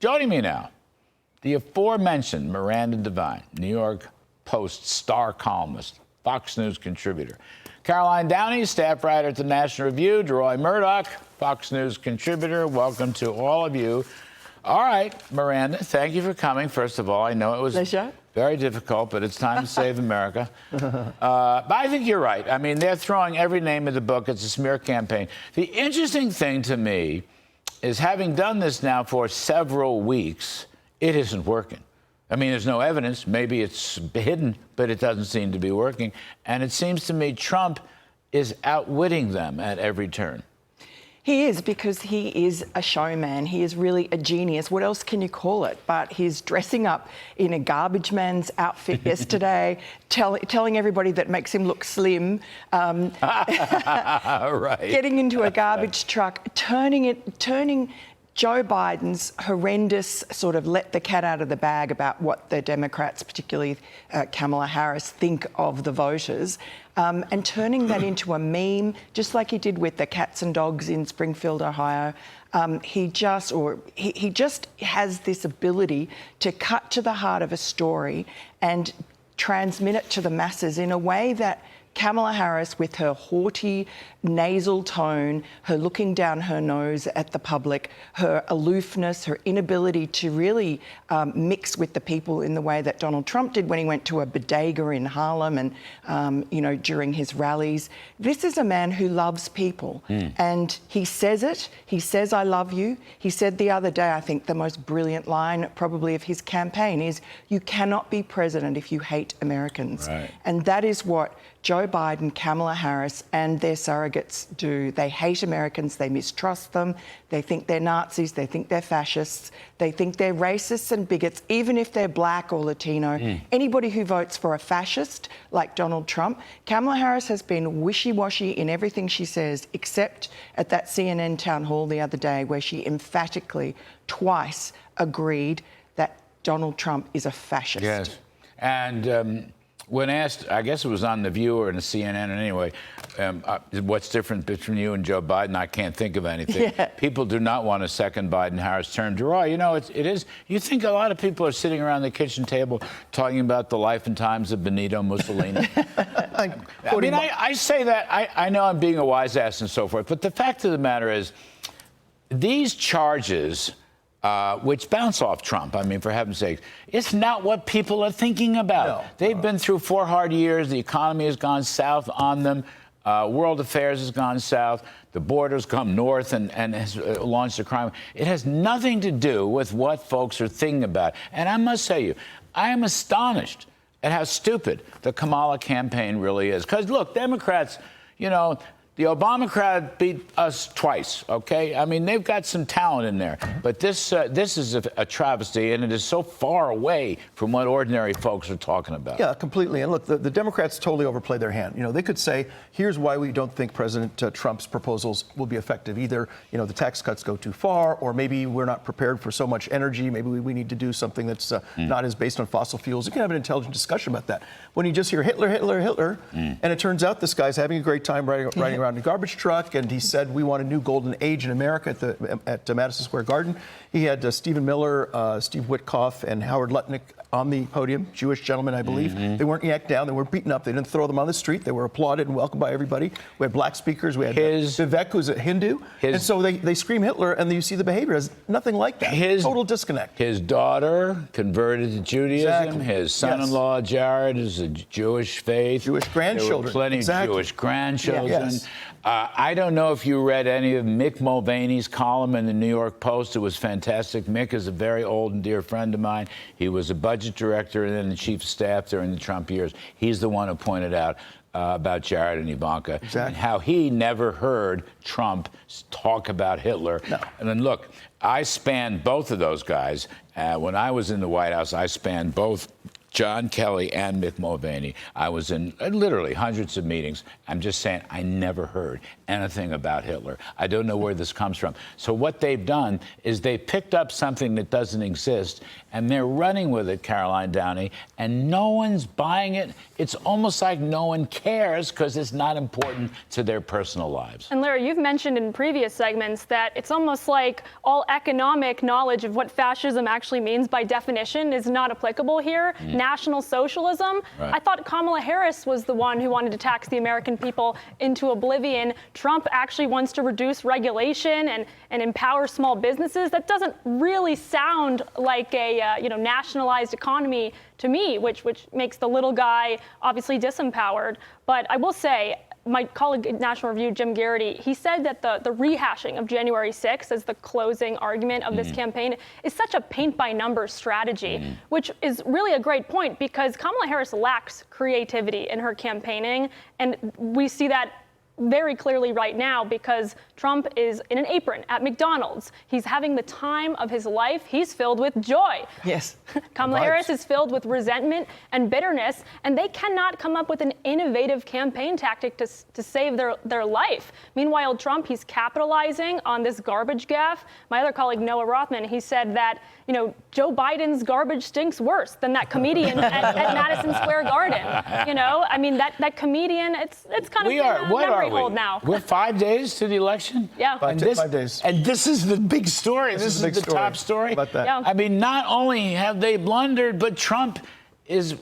Joining me now, the aforementioned Miranda Devine, New York Post star columnist, Fox News contributor. Caroline Downey, staff writer at the National Review. Deroy Murdock, Fox News contributor. Welcome to all of you. All right, Miranda, thank you for coming. First of all, I know it was very difficult, but it's time to save America. But I think you're right. I mean, they're throwing every name in the book. It's a smear campaign. The interesting thing to me is, having done this now for several weeks, it isn't working. I mean, there's no evidence. Maybe it's hidden, but it doesn't seem to be working. And it seems to me Trump is outwitting them at every turn. He is, because he is a showman. He is really a genius. What else can you call it? But he's dressing up in a garbage man's outfit yesterday, telling everybody that makes him look slim. Right. Getting into a garbage truck, turning Joe Biden's horrendous sort of let the cat out of the bag about what the Democrats, particularly Kamala Harris, think of the voters, and turning that into a meme, just like he did with the cats and dogs in Springfield, Ohio. He just has this ability to cut to the heart of a story and transmit it to the masses in a way that Kamala Harris, with her haughty nasal tone, her looking down her nose at the public, her aloofness, her inability to really mix with the people in the way that Donald Trump did when he went to a bodega in Harlem and, during his rallies. This is a man who loves people. And he says it. He says, "I love you." He said the other day, I think the most brilliant line probably of his campaign is, "You cannot be president if you hate Americans." Right. And that is what Joe Biden, Kamala Harris, and their surrogates do. They hate Americans. They mistrust them. They think they're Nazis. They think they're fascists. They think they're racists and bigots, even if they're black or Latino. Anybody who votes for a fascist like Donald Trump, Kamala Harris has been wishy-washy in everything she says, except at that CNN town hall the other day, where she emphatically twice agreed that Donald Trump is a fascist. Yes. And when asked, I guess it was on The View or in the CNN, and anyway, what's different between you and Joe Biden? I can't think of anything. Yeah. People do not want a second Biden-Harris term. Deroy, you know, it is. You think a lot of people are sitting around the kitchen table talking about the life and times of Benito Mussolini. I say that. I know I'm being a wise ass and so forth, but the fact of the matter is, these charges, which bounce off Trump, I mean, for heaven's sake, it's not what people are thinking about. No. They've been through 4 hard years. The economy has gone south on them. World affairs has gone south. The border's come north and has launched a crime. It has nothing to do with what folks are thinking about. And I must tell you, I am astonished at how stupid the Kamala campaign really is. Because, look, Democrats, you know, the Obama crowd beat us twice, okay? I mean, they've got some talent in there. But this is a travesty, and it is so far away from what ordinary folks are talking about. Yeah, completely. And look, the Democrats totally overplay their hand. You know, they could say, here's why we don't think President Trump's proposals will be effective. Either, you know, the tax cuts go too far, or maybe we're not prepared for so much energy. Maybe we need to do something that's not as based on fossil fuels. You can have an intelligent discussion about that. When you just hear Hitler, Hitler, Hitler, and it turns out this guy's having a great time riding around in a garbage truck, and he said we want a new golden age in America at Madison Square Garden. He had Stephen Miller, Steve Witkoff, and Howard Lutnick on the podium, Jewish gentlemen, I believe. They weren't yacked down. They weren't beaten up. They didn't throw them on the street. They were applauded and welcomed by everybody. We had black speakers. We had Vivek, who's a Hindu. And so they scream Hitler, and you see the behavior is nothing like that. Total disconnect. His daughter converted to Judaism. Exactly. His son-in-law, Jared, is a Jewish faith. Jewish grandchildren. There were plenty of Jewish grandchildren. Yes. I don't know if you read any of Mick Mulvaney's column in the New York Post. It was fantastic. Mick is a very old and dear friend of mine. He was a budget director and then the chief of staff during the Trump years. He's the one who pointed out about Jared and Ivanka and how he never heard Trump talk about Hitler. No. And then look, I spanned both of those guys. When I was in the White House, I spanned both John Kelly and Mick Mulvaney. I was in literally hundreds of meetings. I'm just saying I never heard anything about Hitler. I don't know where this comes from. So what they've done is they picked up something that doesn't exist, and they're running with it, Caroline Downey, and no one's buying it. It's almost like no one cares because it's not important to their personal lives. And Larry, you've mentioned in previous segments that it's almost like all economic knowledge of what fascism actually means by definition is not applicable here. National socialism. Right. I thought Kamala Harris was the one who wanted to tax the American people into oblivion. Trump actually wants to reduce regulation and empower small businesses. That doesn't really sound like a nationalized economy to me, which makes the little guy obviously disempowered. But I will say, my colleague at National Review, Jim Garrity, he said that the rehashing of January 6th as the closing argument of this campaign is such a paint-by-numbers strategy, which is really a great point because Kamala Harris lacks creativity in her campaigning, and we see that very clearly right now because Trump is in an apron at McDonald's. He's having the time of his life. He's filled with joy. Yes. Kamala Harris is filled with resentment and bitterness, and they cannot come up with an innovative campaign tactic to save their life. Meanwhile, Trump, he's capitalizing on this garbage gaffe. My other colleague, Noah Rothman, he said that, Joe Biden's garbage stinks worse than that comedian at Madison Square Garden. I mean, that comedian, it's kind of memory hold now. We're 5 days to the election? Yeah. 5 days. And this is the big story. This is the top story. About that. Yeah. I mean, not only have they blundered, but Trump is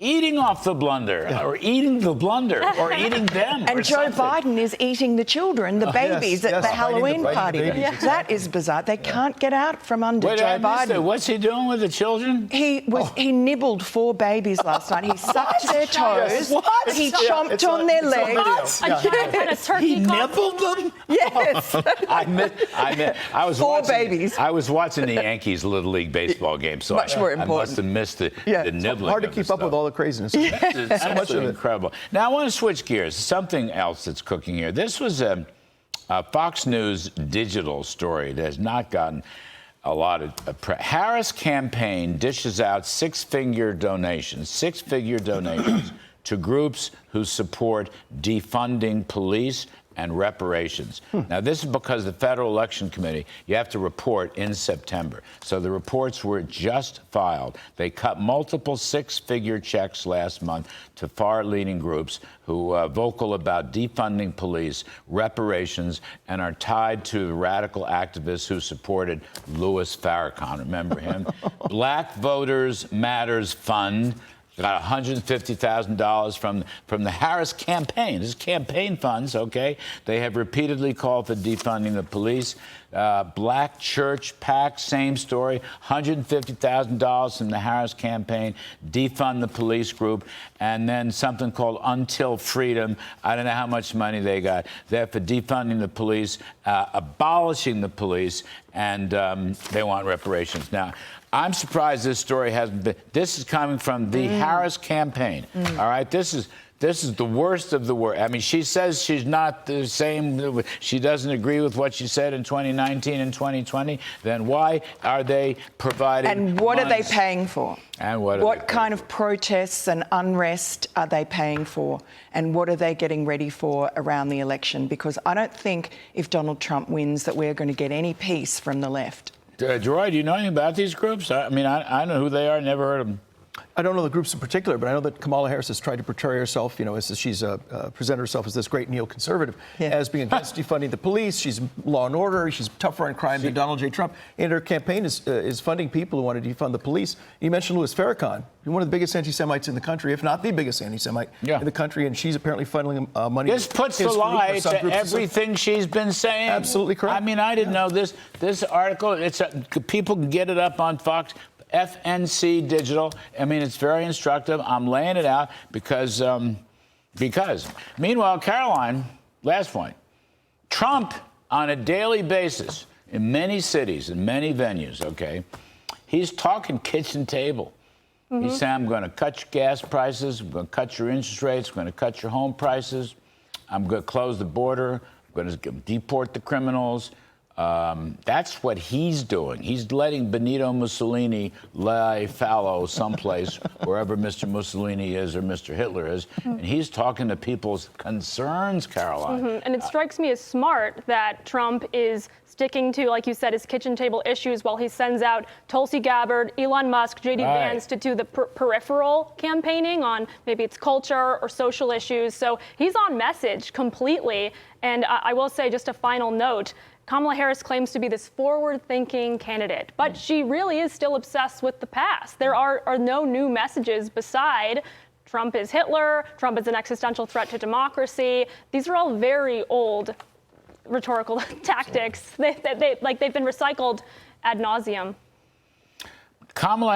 eating off the blunder, or eating the blunder, or eating them. And Joe Biden is eating the children, the babies at the Halloween party. That is bizarre. They can't get out from under Joe Biden. What's he doing with the children? He nibbled 4 babies last night. He sucked their toes. What? He chomped on their legs. A child had a turkey He nibbled them? Yes. I was 4 watching, babies. I was watching the Yankees Little League baseball game, so Much more I important. must have missed the nibbling. Hard to of keep the up with stuff. all the craziness. It's So much of it. incredible. Now, I want to switch gears. Something else that's cooking here. This was a Fox News digital story that has not gotten a lot of press. Harris campaign dishes out six-figure donations to groups who support defunding police and reparations. Now, this is because the Federal Election Committee, you have to report in September. So the reports were just filed. They cut multiple six-figure checks last month to far-leaning groups who are vocal about defunding police, reparations, and are tied to the radical activists who supported Louis Farrakhan. Remember him? Black Voters Matters Fund got $150,000 from the Harris campaign. This is campaign funds, okay? They have repeatedly called for defunding the police. Black Church PAC, same story, $150,000 from the Harris campaign, defund the police group, and then something called Until Freedom. I don't know how much money they got. They're for defunding the police, abolishing the police, and they want reparations. Now, I'm surprised this story hasn't been. This is coming from the Harris campaign. All right, this is the worst of the worst. I mean, she says she's not the same. She doesn't agree with what she said in 2019 and 2020. Then why are they providing? And what are they funds? paying for? And what kind of protests and unrest are they paying for? And what are they getting ready for around the election? Because I don't think if Donald Trump wins that we're going to get any peace from the left. Deroy, do you know anything about these groups? I mean, I know who they are. Never heard of them. I don't know the groups in particular, but I know that Kamala Harris has tried to portray herself, as she's presented herself as this great neoconservative, as being against defunding the police. She's law and order. She's tougher on crime than Donald J. Trump. And her campaign is funding people who want to defund the police. You mentioned Louis Farrakhan, one of the biggest anti-Semites in the country, if not the biggest anti-Semite in the country, and she's apparently funneling money. This puts the lie to everything she's been saying. Absolutely correct. I mean, I didn't know this. This article, people can get it up on Fox. FNC Digital. I mean, it's very instructive. I'm laying it out because. Meanwhile, Caroline, last point. Trump, on a daily basis, in many cities, in many venues, okay, he's talking kitchen table. He's saying, I'm going to cut your gas prices. I'm going to cut your interest rates. I'm going to cut your home prices. I'm going to close the border. I'm going to deport the criminals. That's what he's doing. He's letting Benito Mussolini lie fallow someplace, wherever Mr. Mussolini is or Mr. Hitler is, and he's talking to people's concerns, Caroline. And it strikes me as smart that Trump is sticking to, like you said, his kitchen table issues while he sends out Tulsi Gabbard, Elon Musk, J.D. Vance to do the peripheral campaigning on maybe it's culture or social issues. So he's on message completely. And I will say, just a final note, Kamala Harris claims to be this forward-thinking candidate, but she really is still obsessed with the past. There are no new messages beside Trump is Hitler, Trump is an existential threat to democracy. These are all very old rhetorical tactics. They've been recycled ad nauseum. Kamala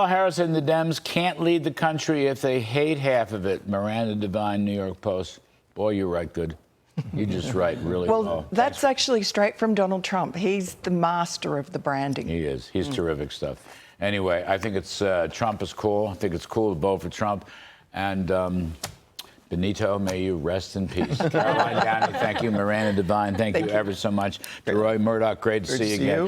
Harris and the Dems can't lead the country if they hate half of it. Miranda Devine, New York Post. Boy, you write good. You just write really well. Well, that's actually straight from Donald Trump. He's the master of the branding. He is. He's terrific stuff. Anyway, I think it's Trump is cool. I think it's cool to vote for Trump. And Benito, may you rest in peace. Caroline Downey, thank you. Miranda Devine, thank you ever so much. Deroy Murdock, great to see you again.